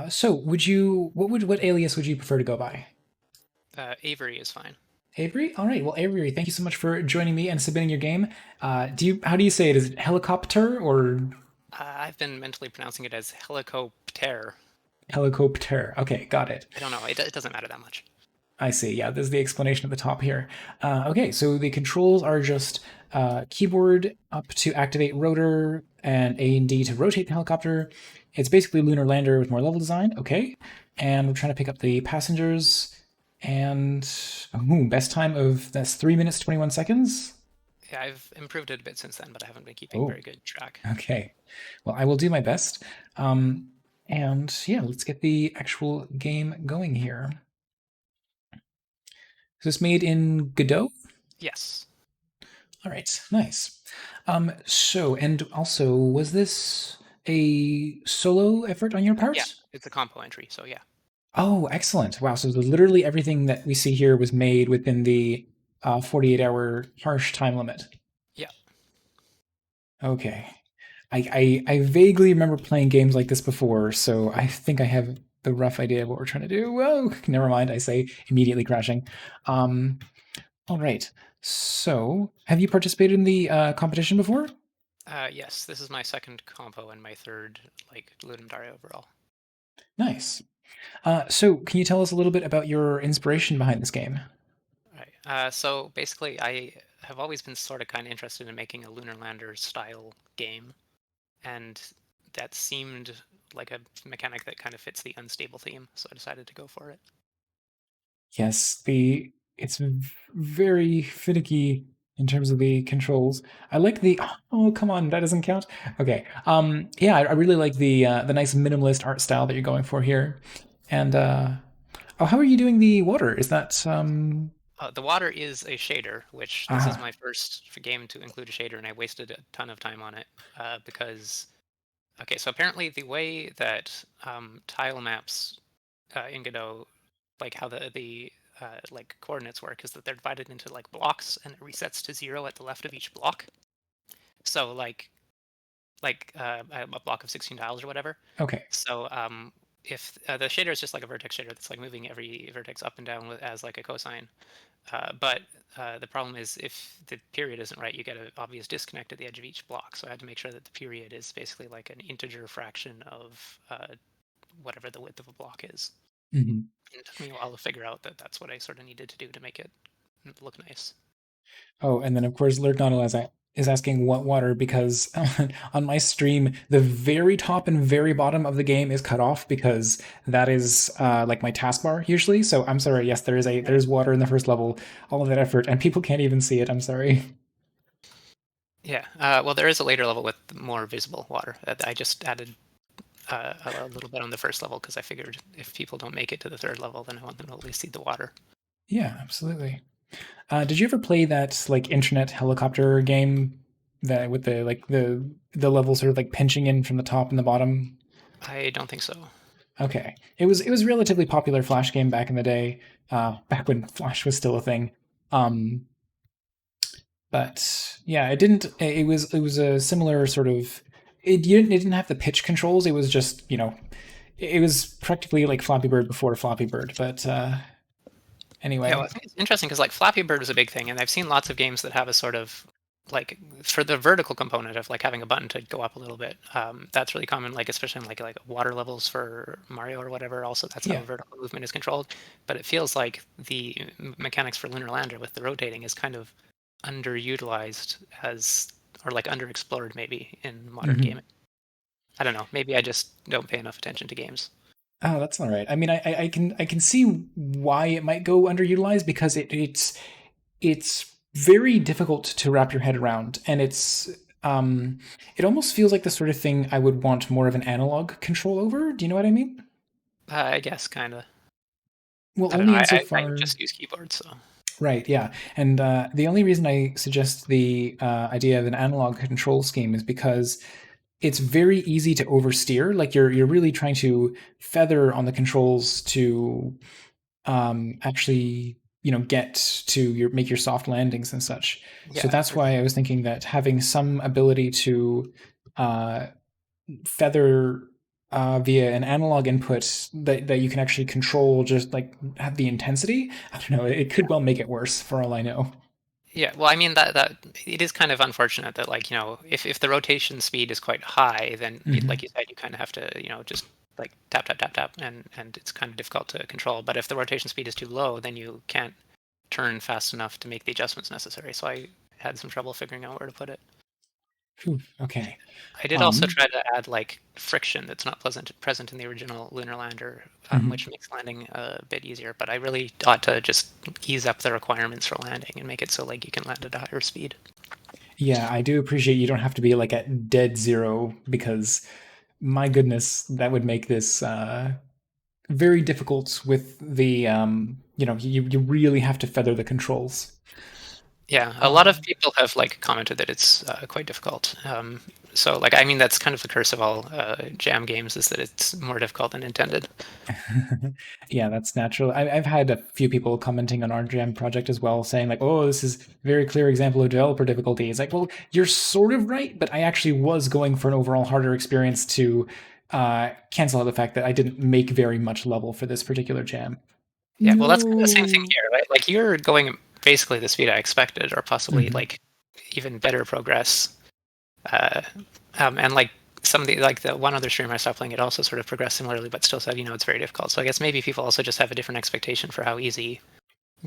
So what alias would you prefer to go by? Avery is fine. Avery? All right. Well, Avery, thank you so much for joining me and submitting your game. How do you say it? Is it helicopter or I've been mentally pronouncing it as Helico Pter. Helico Pter? Okay, got it. I don't know. It doesn't matter that much. I see. Yeah, this is the explanation at the top here. Okay, so the controls are just keyboard up to activate rotor and A and D to rotate the helicopter. It's basically lunar lander with more level design. Okay, and we're trying to pick up the passengers. And best time of that's 3 minutes 21 seconds. Yeah, I've improved it a bit since then, but I haven't been keeping Oh, very good track. okay. Well, I will do my best. And yeah, let's get the actual game going here. Is this made in Godot? Yes. All right, nice. And also, was this a solo effort on your Yeah, part? it's a compo entry, so yeah. Oh, excellent. Wow, so literally everything that we see here was made within the 48-hour harsh time limit. Yeah. Okay. I vaguely remember playing games like this before, so I think I have the rough idea of what we're trying to do. Whoa, never mind, I say, immediately crashing. Um, all right. So, have you participated in the competition before? Yes, this is my second compo and my third, like, Ludum Dare overall. Nice. So, can you tell us a little bit about your inspiration behind this game? Right. So basically, I have always been sort of kind of interested in making a Lunar Lander style game, and that seemed like a mechanic that kind of fits the unstable theme, so I decided to go for it. Yes, the it's very finicky in terms of the controls. I like the oh come on, that doesn't count. Okay. Yeah, I really like the nice minimalist art style that you're going for here. And oh, how are you doing the water? Is that The water is a shader, which this is ah my first game to include a shader, and I wasted a ton of time on it because okay, so apparently the way that tile maps in Godot, like how the like coordinates work, is that they're divided into like blocks, and it resets to 0 at the left of each block. So a block of 16 tiles or whatever. okay. So if the shader is just like a vertex shader that's like moving every vertex up and down as like a cosine. But the problem is if the period isn't right, you get an obvious disconnect at the edge of each block. So I had to make sure that the period is basically like an integer fraction of whatever the width of a block is. Mhm. And it took me a while to figure out that that's what I sort of needed to do to make it look nice. Oh, and then of course Lurgnado is asking what water because on my stream the very top and very bottom of the game is cut off because that is like my taskbar usually. So I'm sorry. Yes, there's water in the first level. All of that effort and people can't even see it. I'm sorry. Yeah. Well, there is a later level with more visible water. I just added a little bit on the first level because I figured if people don't make it to the third level, then I want them to at least see the water. Yeah, absolutely. Did you ever play that like internet helicopter game that with the level sort of like pinching in from the top and the bottom? I don't think so. Okay, it was a relatively popular Flash game back in the day, back when Flash was still a thing. Um, but yeah, it didn't. It was a similar sort of. It didn't have the pitch controls. It was just it was practically like Flappy Bird before Flappy Bird. But Yeah, well, anyway, I think it's interesting because like Flappy Bird was a big thing, and I've seen lots of games that have a sort of like for the vertical component of like having a button to go up a little bit. That's really common, like especially in like water levels for Mario or whatever. Also, that's how yeah. vertical movement is controlled. But it feels like the mechanics for Lunar Lander with the rotating is kind of underutilized as or like underexplored maybe in modern hmm gaming. I don't know. Maybe I just don't pay enough attention to games. Oh, that's all right. I mean, I can see why it might go underutilized because it's very difficult to wrap your head around, and it almost feels like the sort of thing I would want more of an analog control over. Do you know what I mean? I guess kind of. Well, I don't know. only I insofar. just use keyboards, so Right, yeah. And the only reason I suggest the idea of an analog control scheme is because it's very easy to oversteer. Like you're really trying to feather on the controls to actually get to make your soft landings and such. So yeah, that's for why sure. I was thinking that having some ability to uh, feather via an analog input that you can actually control, just like have the intensity. I don't know. It could well make it worse for all I know. Yeah, well, I mean that it is kind of unfortunate that like if the rotation speed is quite high, then like Hmm. you said, you kind of have to just like tap tap tap tap, and it's kind of difficult to control. But if the rotation speed is too low, then you can't turn fast enough to make the adjustments necessary. So I had some trouble figuring out where to put it. Okay. I did also Um, try to add like friction that's not present in the original lunar lander, mhm. which makes landing a bit easier. But I really ought to just ease up the requirements for landing and make it so like you can land at a higher speed. Yeah, I do appreciate you don't have to be like at dead zero because my goodness, that would make this very difficult with the you really have to feather the controls. Yeah, a lot of Um, people have like commented that it's quite difficult. So like I mean that's kind of the curse of all jam games is that it's more difficult than intended. yeah, that's natural. I've had a few people commenting on our jam project as well, saying like, "Oh, this is a very clear example of developer difficulty." It's like, well, you're sort of right, but I actually was going for an overall harder experience to cancel out the fact that I didn't make very much level for this particular jam. Yeah, well that's kind of the same thing No. here, right? Like you're going basically the speed I expected, or possibly Hmm. like even better progress. Uh, and like some of the one other streamer I stopped playing, it also sort of progressed similarly, but still said it's very difficult. So I guess maybe people also just have a different expectation for how easy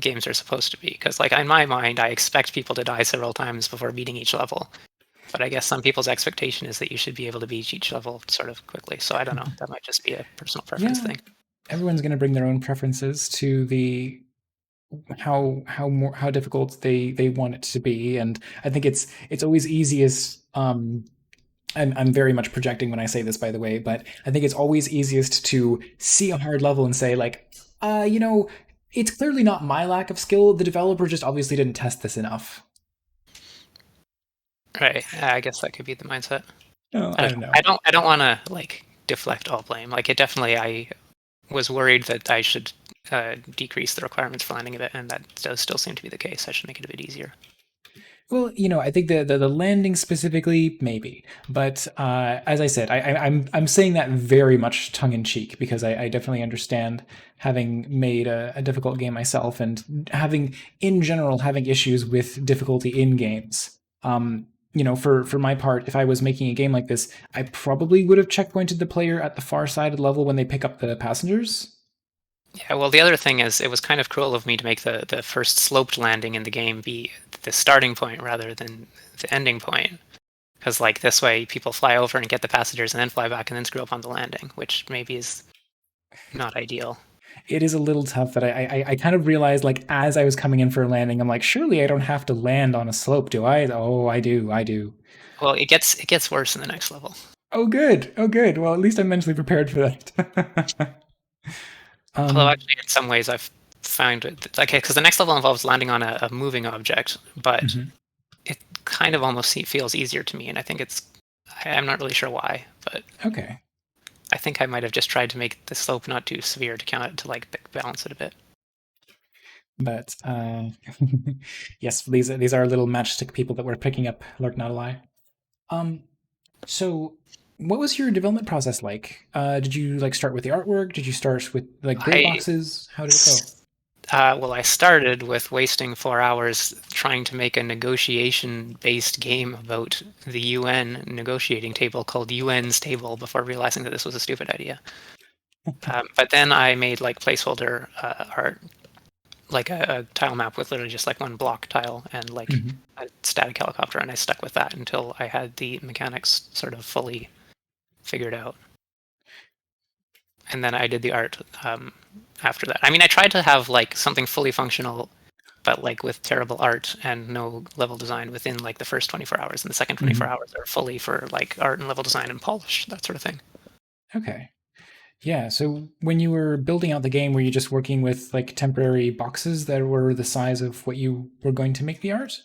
games are supposed to be. Because like in my mind, I expect people to die several times before beating each level. But I guess some people's expectation is that you should be able to beat each level sort of quickly. So I don't know. That might just be a personal preference Yeah, thing. everyone's going to bring their own preferences to the how difficult they want it to be, and I think it's always easiest. I'm very much projecting when I say this, by the way, but I think it's always easiest to see a hard level and say, like, you know, it's clearly not my lack of skill. The developer just obviously didn't test this enough. Right. I guess that could be the mindset. No, I I don't don't know. know. I don't want to like deflect all blame. Like it definitely, I was worried that I should decrease the requirements for landing a bit, and that does still seem to be the case. I should make it a bit easier. Well, I think the landing specifically, maybe, but as I said, I'm saying that very much tongue in cheek because I definitely understand having made a difficult game myself and having in general having issues with difficulty in games. For my part, if I was making a game like this, I probably would have checkpointed the player at the far side of the level when they pick up the passengers. Yeah, well, the other thing is, it was kind of cruel of me to make the first sloped landing in the game be the starting point rather than the ending point. Because, like, this way people fly over and get the passengers and then fly back and then screw up on the landing, which maybe is not ideal. It is a little tough that I kind of realized like as I was coming in for a landing, I'm like, surely I don't have to land on a slope, do I? Oh, I do. Well, it gets worse in the next level. Oh, good. Oh, good. Well, at least I'm mentally prepared for that. Although, um, actually, in some ways, I've found it okay because the next level involves landing on a moving object, but mhm. it kind of almost feels easier to me, and I think I'm not really sure why, but Okay, I think I might have just tried to make the slope not too severe to count it to like balance it a bit. but yes, these are little matchstick people that we're picking up. Lurk not a lie. Um, so what was your development process like? Did you like start with the artwork? Did you start with like gray I boxes? How did it go? well, I started with wasting 4 hours trying to make a negotiation-based game about the UN negotiating table called UN's table before realizing that this was a stupid idea. But then I made like placeholder art, like a tile map with literally just like one block tile and like Mhm. a static helicopter, and I stuck with that until I had the mechanics sort of fully figured out. And then I did the art after that. I mean, I tried to have like something fully functional, but like with terrible art and no level design within like the first 24 hours, and the second 24 Mhm. hours are fully for like art and level design and polish, that sort of thing. Okay. Yeah, so when you were building out the game, were you just working with like temporary boxes that were the size of what you were going to make the art?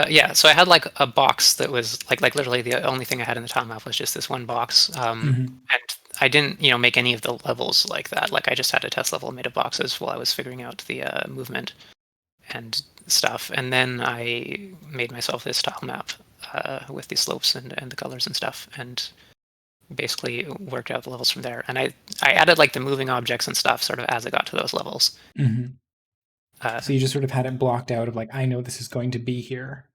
Yeah, so I had like a box that was like literally the only thing I had in the tile map was just this one box, Hmm. and I didn't make any of the levels like that. Like I just had a test level made of boxes while I was figuring out the movement and stuff, and then I made myself this tile map with the slopes and the colors and stuff, and basically worked out the levels from there. And I added like the moving objects and stuff sort of as I got to those levels. Hmm. Uh, So you just sort of had it blocked out of like, I know this is going to be here.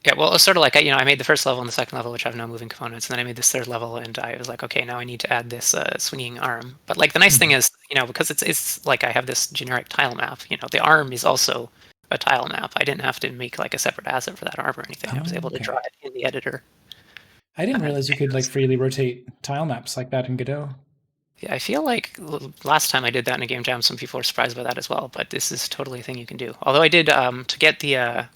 yeah, well, it was sort of like I made the first level and the second level, which have no moving components, and then I made this third level, and I was like, okay, now I need to add this swinging arm. But like the nice thing Hmm. is, because it's like I have this generic tile map. The arm is also a tile map. I didn't have to make like a separate asset for that arm or anything. I was Oh, able to draw okay. it in the editor. I didn't And realize you it could like was, freely rotate tile maps like that in Godot. yeah, I feel like last time I did that in a game jam, some people were surprised by that as well. But this is totally a thing you can do. Although I did to get the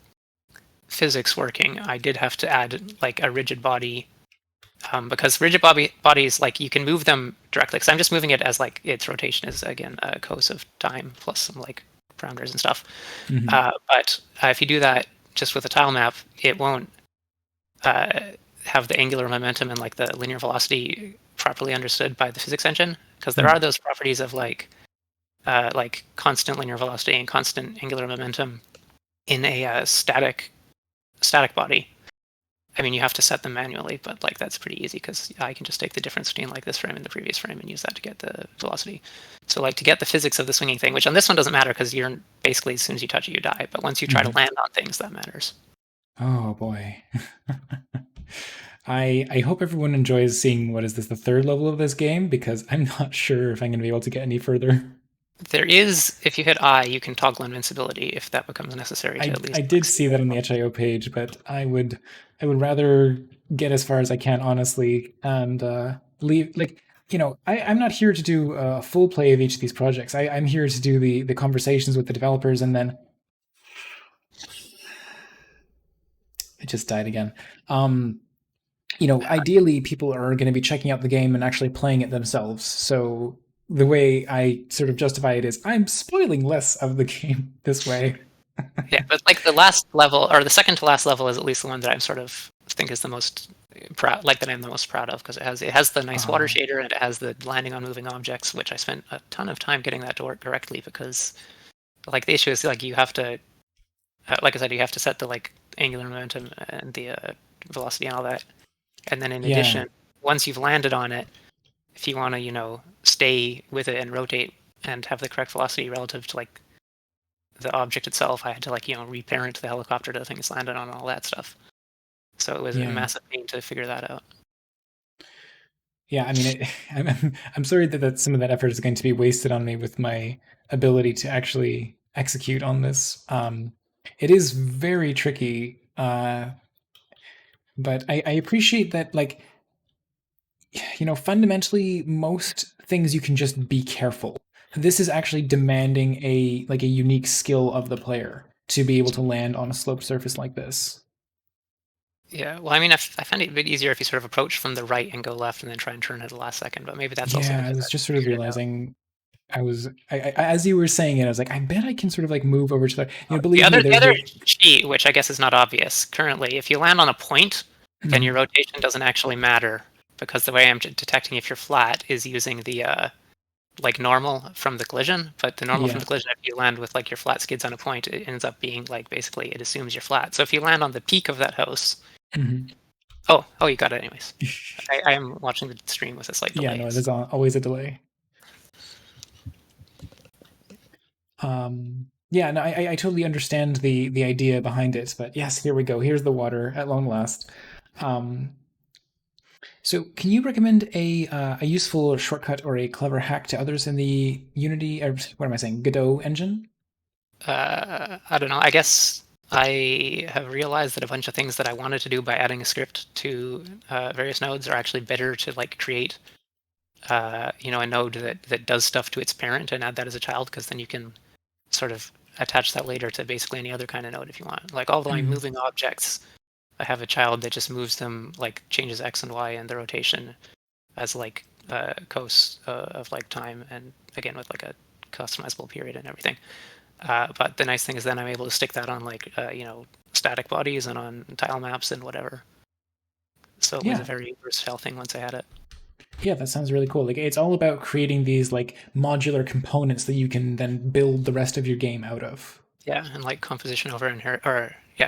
physics working, I did have to add like a rigid body because rigid bodies, like you can move them directly. Because I'm just moving it as like its rotation is again a cos of time plus some like parameters and stuff. Hmm. But if you do that just with a tile map, it won't uh, have the angular momentum and like the linear velocity properly understood by the physics engine. Because there are those properties of like constant linear velocity and constant angular momentum in a static body. I mean, you have to set them manually, but like that's pretty easy because I can just take the difference between like this frame and the previous frame and use that to get the velocity. So like to get the physics of the swinging thing, which on this one doesn't matter because you're basically as soon as you touch it, you die. But once you try to Hmm. land on things, that matters. Oh boy. I hope everyone enjoys seeing what is this, the third level of this game, because I'm not sure if I'm going to be able to get any further. There is, if you hit I, you can toggle invincibility if that becomes necessary to I at I least like did see see where that it on the goes. HIO page, but I would rather get as far as I can, honestly, and leave like I'm not here to do a full play of each of these projects. I'm here to do the conversations with the developers, and then it just died again. Um, ideally, people are going to be checking out the game and actually playing it themselves. So the way I sort of justify it is I'm spoiling less of the game this way. Yeah, but like the last level or the second to last level is at least the one that I'm sort of think is the most proud, like that I'm the most proud of because it has the nice water Uh, shader and it has the landing on moving objects, which I spent a ton of time getting that to work correctly because like the issue is like you have to, like I said, you have to set the like angular momentum and the velocity and all that, and then in yeah, addition, once you've landed on it, if you want to stay with it and rotate and have the correct velocity relative to like the object itself, I had to like reparent the helicopter to the thing it's landed on and all that stuff. So it was a yeah. massive pain to figure that out. Yeah, I mean, I'm sorry that some of that effort is going to be wasted on me with my ability to actually execute on this. It is very tricky, but I appreciate that, like, fundamentally, most things you can just be careful. This is actually demanding a unique skill of the player to be able to land on a sloped surface like this. Yeah, well, I mean, I found it a bit easier if you sort of approach from the right and go left and then try and turn at the last second, but maybe that's also Yeah, I because I was just sort of figured it out. realizing as you were saying it, I was like, I bet I can sort of like move over to the, The believe me, other the there's other a, cheat, which I guess is not obvious currently, if you land on a point, then your mhm, rotation doesn't actually matter because the way I'm detecting if you're flat is using the like normal from the collision, but the normal from yeah, the collision, if you land with like your flat skids on a point, it ends up being like basically it assumes you're flat. So if you land on the peak of that house, mhm. oh, you got it anyways. I am watching the stream with a slight Yeah, delay. no, So. there's always a delay. Yeah, no, I totally understand the idea behind it, but yes, here we go. Here's the water at long last. Um, so, can you recommend a useful shortcut or a clever hack to others in the Unity, or what am I saying, Godot engine? I don't know. I guess I have realized that a bunch of things that I wanted to do by adding a script to various nodes are actually better to like create, a node that does stuff to its parent and add that as a child, because then you can sort of attach that later to basically any other kind of node if you want. Like all my Mm, moving objects, I have a child that just moves them, like changes x and y and the rotation as like cos of like time, and again with like a customizable period and everything. But the nice thing is then I'm able to stick that on like static bodies and on tile maps and whatever. So it was a yeah, very versatile thing once I had it. yeah, that sounds really cool. Like it's all about creating these like modular components that you can then build the rest of your game out of. Yeah, and like composition over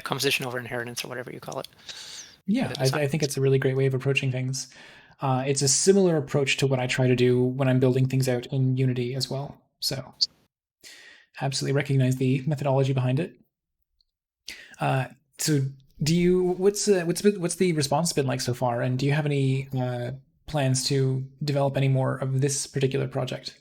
composition over inheritance or whatever you call it for Yeah, the I design. think it's a really great way of approaching things. It's a similar approach to what I try to do when I'm building things out in Unity as well. So absolutely recognize the methodology behind it. Uh, so do you what's the response been like so far, and do you have any plans to develop any more of this particular project?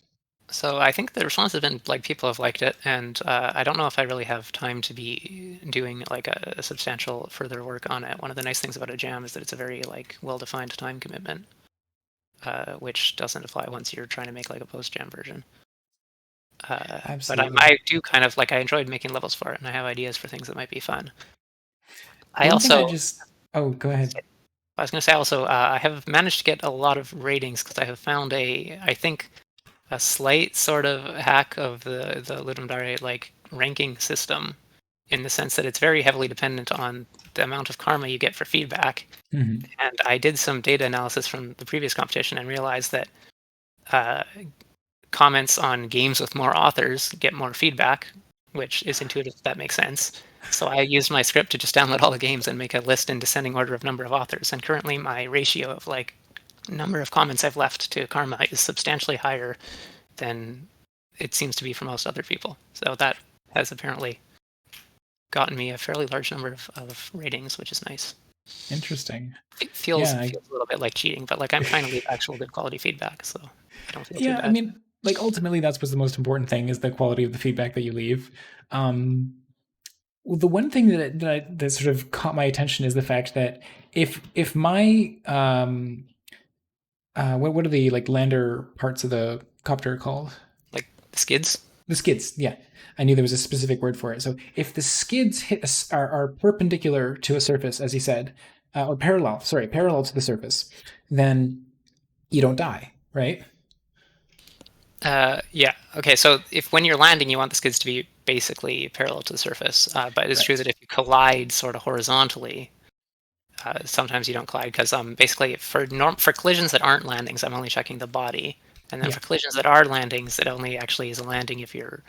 So I think the response has been like people have liked it, and I don't know if I really have time to be doing like a substantial further work on it. One of the nice things about a jam is that it's a very like well-defined time commitment, which doesn't apply once you're trying to make like a post-jam version. But Absolutely. I do kind of like I enjoyed making levels for it, and I have ideas for things that might be fun. I One thing I also just Oh, go ahead. I was going to say also I have managed to get a lot of ratings because I have found I think a slight sort of hack of the Ludum Dare like ranking system in the sense that it's very heavily dependent on the amount of karma you get for feedback. Hmm. And I did some data analysis from the previous competition and realized that uh, comments on games with more authors get more feedback, which is intuitive. That makes sense. So I used my script to just download all the games and make a list in descending order of number of authors. And currently, my ratio of like number of comments I've left to karma is substantially higher than it seems to be for most other people. So that has apparently gotten me a fairly large number of ratings, which is nice. Interesting. It feels Yeah, feels a little bit like cheating, but like I'm trying to leave actual good quality feedback, so I don't feel too yeah. I bad. mean, like ultimately, that's what's the most important thing is the quality of the feedback that you leave. Um, well, the one thing that sort of caught my attention is the fact that if my what are the like lander parts of the copter called? Like skids. The skids, yeah. I knew there was a specific word for it. So if the skids are perpendicular to a surface, as he said, or parallel, sorry, parallel to the surface, then you don't die, right? Yeah. Okay. So if when you're landing, you want the skids to be basically parallel to the surface, but it's true Right. that if you collide sort of horizontally, sometimes you don't collide because basically for collisions that aren't landings, I'm only checking the body, and then Yeah. for collisions that are landings, it only actually is a landing if you're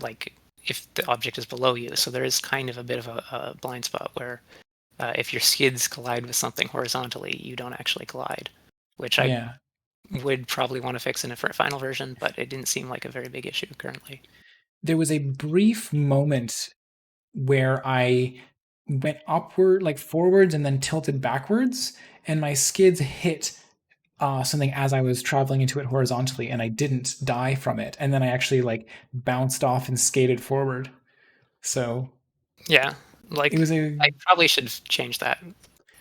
like if the object is below you. So there is kind of a bit of a blind spot where if your skids collide with something horizontally, you don't actually collide, which I Yeah. would probably want to fix in it for a final version, but it didn't seem like a very big issue currently. There was a brief moment where I went upward, like forwards, and then tilted backwards, and my skids hit something as I was traveling into it horizontally, and I didn't die from it. And then I actually like bounced off and skated forward. So Yeah, it like was a I probably should change that.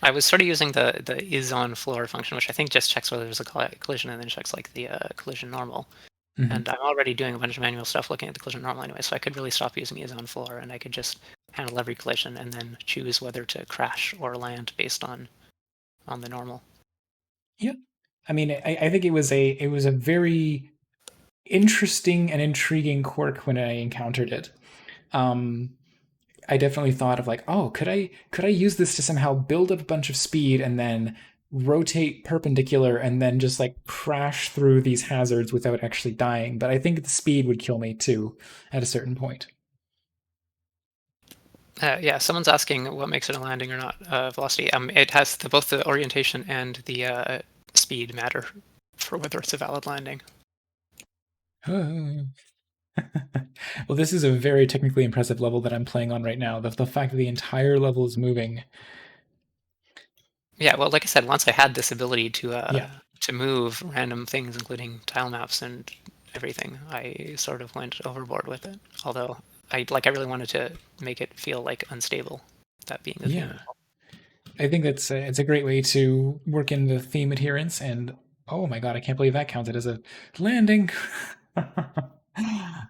I was sort of using the is on floor function, which I think just checks whether there's a collision and then checks like the collision normal. mhm. And I'm already doing a bunch of manual stuff looking at the collision normal anyway, so I could really stop using is on floor and I could just handle every collision and then choose whether to crash or land based on the normal. Yeah. I mean, I think it was a very interesting and intriguing quirk when I encountered it. Um, I definitely thought of like, oh, could I use this to somehow build up a bunch of speed and then rotate perpendicular and then just like crash through these hazards without actually dying? But I think the speed would kill me too at a certain point. Yeah, someone's asking what makes it a landing or not velocity. It has both the orientation and the speed matter for whether it's a valid landing. Well, this is a very technically impressive level that I'm playing on right now. The fact that the entire level is moving. Yeah, well, like I said, once I had this ability Yeah. to move random things, including tile maps and everything, I sort of went overboard with it. Although I really wanted to make it feel like unstable, that being the theme Yeah. involved. I think it's a great way to work in the theme adherence. And oh my god, I can't believe that counted as a landing.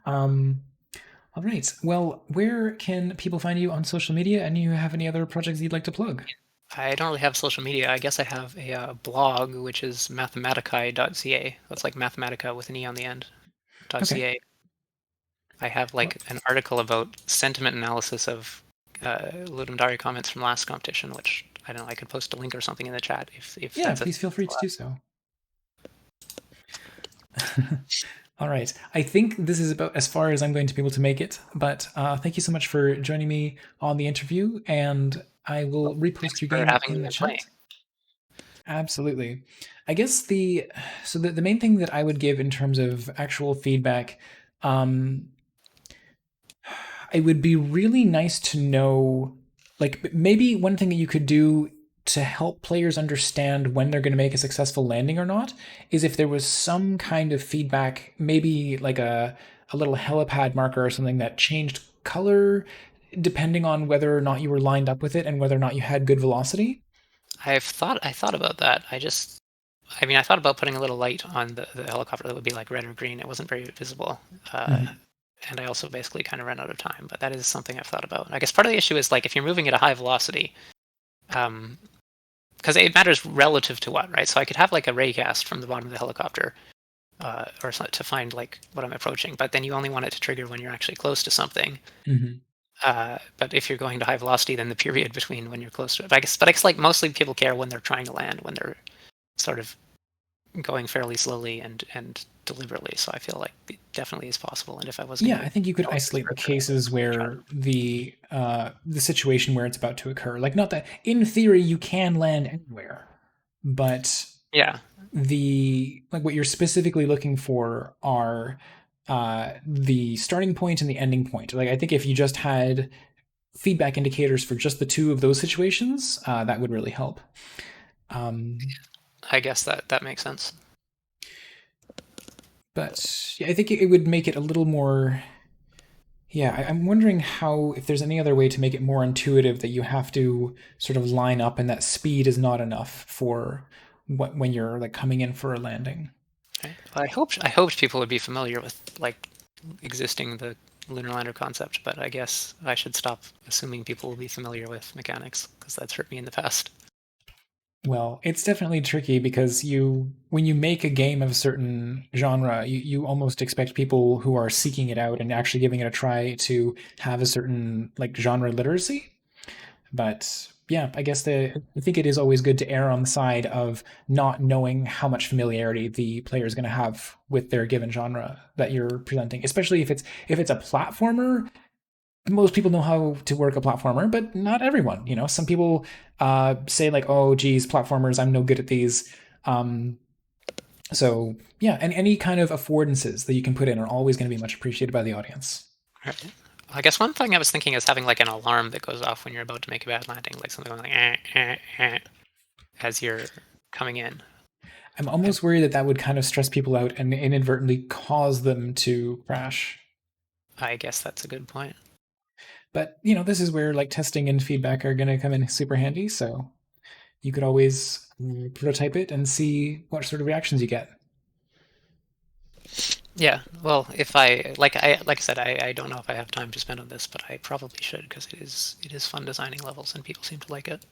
um, all right. Well, where can people find you on social media? And you have any other projects you'd like to plug? I don't really have social media. I guess I have a blog, which is mathematicae.ca. That's like Mathematica with an e on the end. Okay. .ca. I have Well, like an article about sentiment analysis of Ludum Dare comments from last competition, which I don't know. I could post a link or something in the chat if yeah, that's a please thing. feel free to do so. All right. I think this is about as far as I'm going to be able to make it. But thank you so much for joining me on the interview, and I will repost Thanks your for game having in me the and playing. chat. Absolutely. I guess the main thing that I would give in terms of actual feedback, um, it would be really nice to know, like maybe one thing that you could do to help players understand when they're going to make a successful landing or not is if there was some kind of feedback, maybe like a little helipad marker or something that changed color depending on whether or not you were lined up with it and whether or not you had good velocity. I thought about that. I mean, I thought about putting a little light on the helicopter that would be like red or green. It wasn't very visible. Mhm. And I also basically kind of ran out of time, but that is something I've thought about. I guess part of the issue is like if you're moving at a high velocity, um, because it matters relative to what, right? So I could have like a raycast from the bottom of the helicopter, to find like what I'm approaching, but then you only want it to trigger when you're actually close to something. Mhm. But if you're going to high velocity, then the period between when you're close to it. But I guess like mostly people care when they're trying to land, when they're sort of going fairly slowly and deliberately. So I feel like it definitely is possible. And if I was going Yeah, to I think you could go any isolate the further, I cases was going to try to. where the situation where it's about to occur. Like, not that in theory you can land anywhere, but Yeah, the like what you're specifically looking for are the starting point and the ending point. Like, I think if you just had feedback indicators for just the two of those situations, that would really help. Um, I guess that makes sense. but yeah, I think it would make it a little more. Yeah, I'm wondering how if there's any other way to make it more intuitive that you have to sort of line up and that speed is not enough for what when you're like coming in for a landing. Right? I hoped people would be familiar with like existing the lunar lander concept, but I guess I should stop assuming people will be familiar with mechanics because that's hurt me in the past. Well, it's definitely tricky because when you make a game of a certain genre, you almost expect people who are seeking it out and actually giving it a try to have a certain like genre literacy. But yeah, I think it is always good to err on the side of not knowing how much familiarity the player is going to have with their given genre that you're presenting, especially if it's a platformer. Most people know how to work a platformer, but not everyone. You know, some people say like, "Oh, geez, platformers, I'm no good at these." Um, so yeah, and any kind of affordances that you can put in are always going to be much appreciated by the audience. Right. I guess one thing I was thinking is having like an alarm that goes off when you're about to make a bad landing, like something like as you're coming in. I'm And almost worried that that would kind of stress people out and inadvertently cause them to crash. I guess that's a good point. But you know, this is where like testing and feedback are going to come in super handy. So you could always prototype it and see what sort of reactions you get. Yeah. Well, if I said, I don't know if I have time to spend on this, but I probably should because it is fun designing levels and people seem to like it.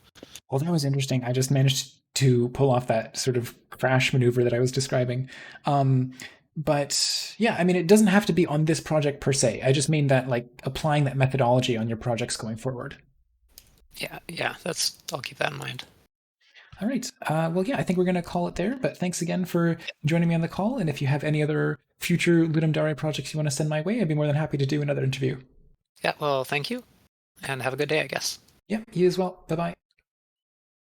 Well, that was interesting. I just managed to pull off that sort of crash maneuver that I was describing. Um, but yeah, I mean, it doesn't have to be on this project per se. I just mean that like applying that methodology on your projects going forward. Yeah, yeah. I'll keep that in mind. All right. Well, yeah, I think we're going to call it there. But thanks again for joining me on the call. And if you have any other future Ludum Dare projects you want to send my way, I'd be more than happy to do another interview. Yeah. Well, thank you, and have a good day, I guess. Yep, you as well. Bye bye.